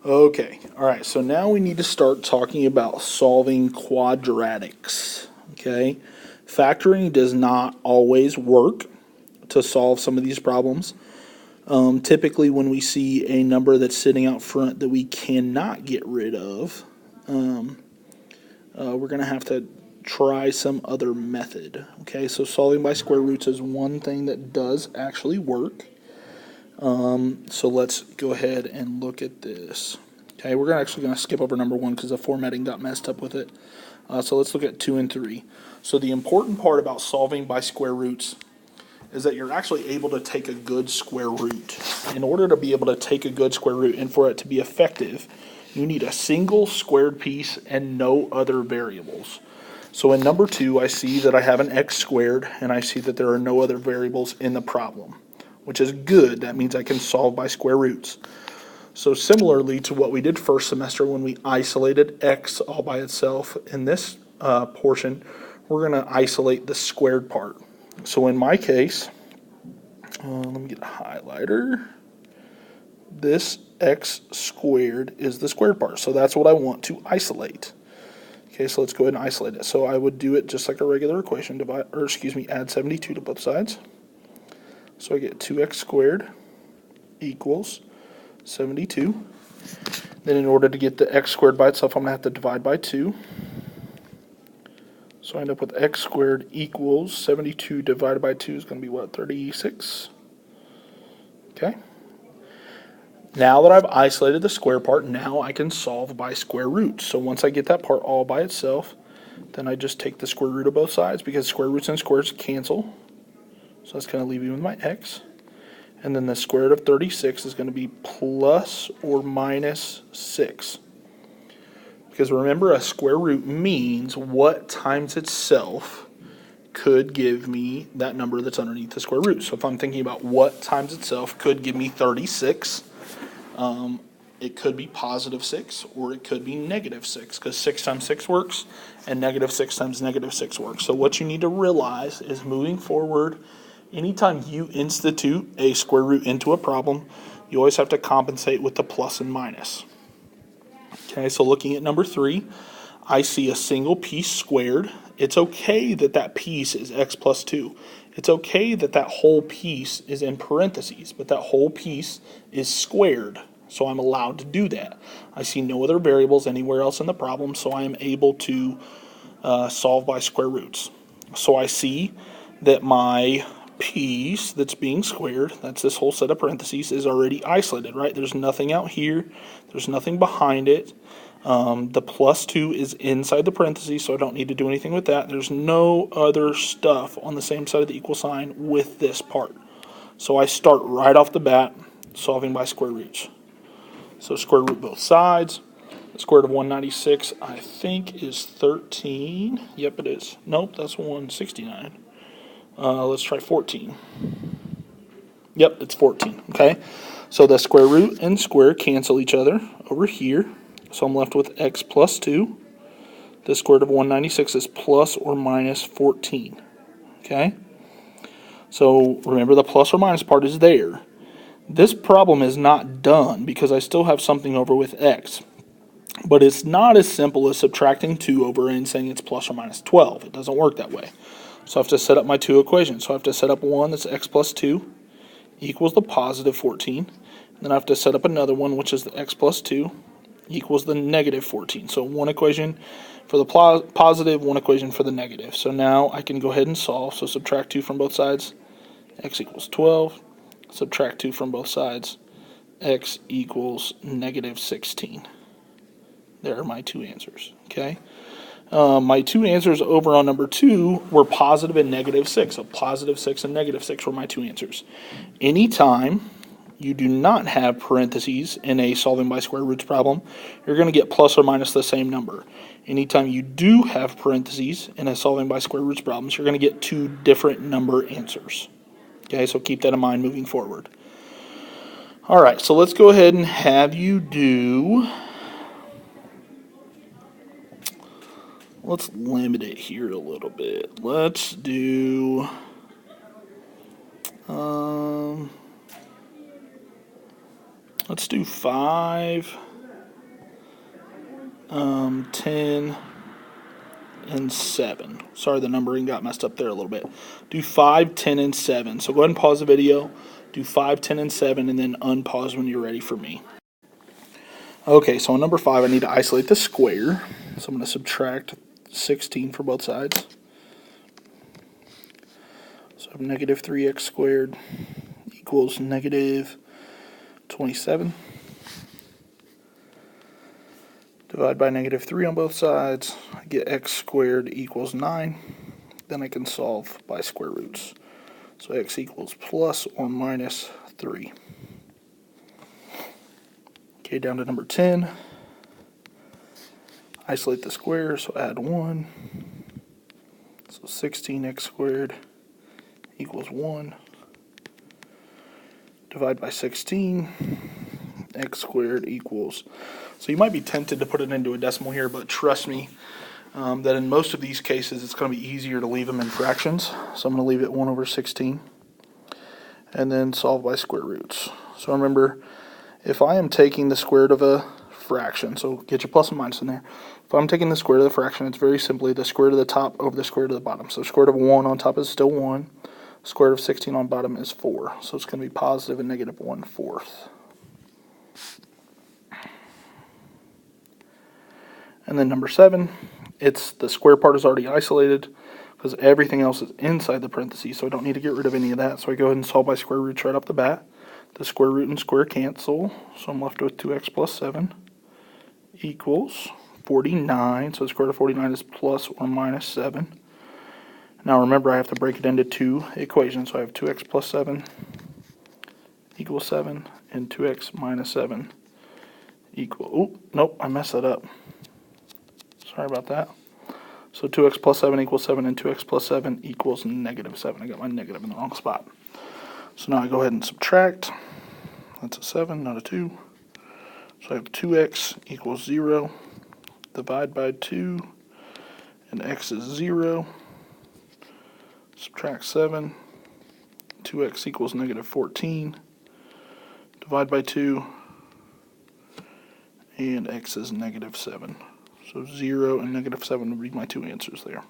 Okay, all right, so now we need to start talking about solving quadratics, okay? Factoring does not always work to solve some of these problems. Typically, when we see a number that's sitting out front that we cannot get rid of, we're going to have to try some other method, okay? So solving by square roots is one thing that does actually work. So let's go ahead and look at this. Okay, we're actually going to skip over number 1 because the formatting got messed up with it. So let's look at 2 and 3. So the important part about solving by square roots is that you're actually able to take a good square root. In order to be able to take a good square root and for it to be effective, you need a single squared piece and no other variables. So in number 2, I see that I have an x squared, and I see that there are no other variables in the problem, which is good. That means I can solve by square roots. So similarly to what we did first semester when we isolated x all by itself, in this portion, we're going to isolate the squared part. So in my case, let me get a highlighter. This x squared is the squared part, so that's what I want to isolate. Okay, so let's go ahead and isolate it. So I would do it just like a regular equation, add 72 to both sides. So I get 2x squared equals 72. Then in order to get the x squared by itself, I'm going to have to divide by 2. So I end up with x squared equals 72 divided by 2 is going to be what, 36? Okay. Now that I've isolated the square part, now I can solve by square roots. So once I get that part all by itself, then I just take the square root of both sides because square roots and squares cancel. So that's going to leave me with my x. And then the square root of 36 is going to be plus or minus 6. Because remember, a square root means what times itself could give me that number that's underneath the square root. So if I'm thinking about what times itself could give me 36, it could be positive 6 or it could be negative 6, because 6 times 6 works and negative 6 times negative 6 works. So what you need to realize is moving forward, anytime you institute a square root into a problem, you always have to compensate with the plus and minus. Okay, so looking at number 3, I see a single piece squared. It's okay that that piece is x plus 2. It's okay that that whole piece is in parentheses, but that whole piece is squared, so I'm allowed to do that. I see no other variables anywhere else in the problem, so I am able to solve by square roots. So I see that my piece that's being squared, that's this whole set of parentheses, is already isolated, right? There's nothing out here. There's nothing behind it. The plus 2 is inside the parentheses, so I don't need to do anything with that. There's no other stuff on the same side of the equal sign with this part. So I start right off the bat solving by square roots. So square root both sides. The square root of 196, I think, is 13. Yep, it is. Nope, that's 169. Let's try 14. Yep, it's 14. Okay, so the square root and square cancel each other over here. So I'm left with x plus 2. The square root of 196 is plus or minus 14. Okay, so remember the plus or minus part is there. This problem is not done because I still have something over with x. But it's not as simple as subtracting 2 over and saying it's plus or minus 12. It doesn't work that way. So I have to set up my two equations. So I have to set up one that's x plus 2 equals the positive 14. Then I have to set up another one, which is the x plus 2 equals the negative 14. So one equation for the positive, one equation for the negative. So now I can go ahead and solve. So subtract 2 from both sides, x equals 12. Subtract 2 from both sides, x equals negative 16. There are my two answers, okay? My two answers over on number 2 were positive and negative 6. So positive 6 and negative 6 were my two answers. Anytime you do not have parentheses in a solving by square roots problem, you're going to get plus or minus the same number. Anytime you do have parentheses in a solving by square roots problems, you're going to get two different number answers. Okay, so keep that in mind moving forward. All right, so let's go ahead and have you do... Let's limit it here a little bit. Let's do... Let's do 5 10, and 7. Sorry, the numbering got messed up there a little bit. Do 5, 10, and 7. So go ahead and pause the video. Do 5, 10, and 7, and then unpause when you're ready for me. Okay, so on number 5, I need to isolate the square. So I'm going to subtract 16 for both sides. So I have negative 3x squared equals negative 27. Divide by negative 3 on both sides. I get x squared equals 9. Then I can solve by square roots. So x equals plus or minus 3. Okay, down to number 10. Isolate the square, so add 1. So 16x squared equals 1. Divide by 16. X squared equals. So you might be tempted to put it into a decimal here, but trust me that in most of these cases it's going to be easier to leave them in fractions. So I'm going to leave it 1 over 16 and then solve by square roots. So remember, if I am taking the square root of a fraction, so get your plus and minus in there. If I'm taking the square root of the fraction, it's very simply the square root of the top over the square root of the bottom. So square root of 1 on top is still 1. Square root of 16 on bottom is 4. So it's going to be positive and negative 1/4. And then number 7, it's the square part is already isolated because everything else is inside the parentheses, so I don't need to get rid of any of that. So I go ahead and solve by square roots right off the bat. The square root and square cancel, so I'm left with 2x plus 7 equals 49. So the square root of 49 is plus or minus 7. Now remember, I have to break it into two equations. So I have 2x plus 7 equals 7 and 2x minus 7 equal. Oh, nope, I messed that up. Sorry about that. So 2x plus 7 equals 7 and 2x plus 7 equals negative 7. I got my negative in the wrong spot. So now I go ahead and subtract. That's a 7, not a 2. So I have 2x equals 0. Divide by 2. And x is 0. Subtract 7. 2x equals negative 14. Divide by 2. And x is negative 7. So 0 and negative 7 would be my two answers there.